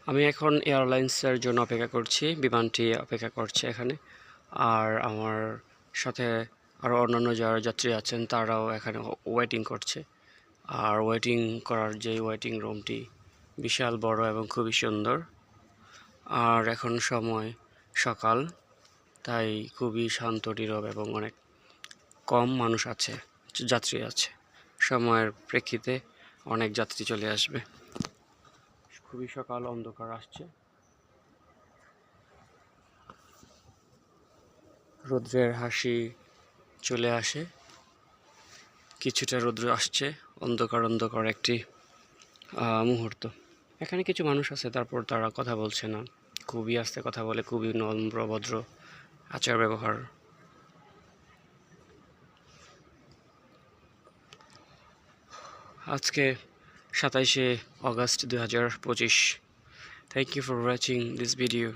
আমি এখন এয়ারলাইন্সের জন্য অপেক্ষা করছি, বিমানটি অপেক্ষা করছে এখানে। আর আমার সাথে আরও অন্যান্য যারা যাত্রী আছেন তারাও এখানে ওয়েটিং করছে। আর ওয়েটিং করার যে ওয়েটিং রুমটি বিশাল বড় এবং খুবই সুন্দর। আর এখন সময় সকাল, তাই খুবই শান্ত নীরব এবং অনেক কম মানুষ আছে, যাত্রী আছে। সময়ের প্রেক্ষিতে অনেক যাত্রী চলে আসবে। খুবই সকাল, অন্ধকার আসছে, রৌদ্রের হাসি চলে আসে, কিছুটা রৌদ্র আসছে, অন্ধকার অন্ধকার একটি মুহূর্ত। এখানে কিছু মানুষ আছে, তারপর তারা কথা বলছে না, খুবই আস্তে কথা বলে, খুবই নম্র ভদ্র আচার ব্যবহার। আজকে 27শে August 2025। Thank you for watching this video.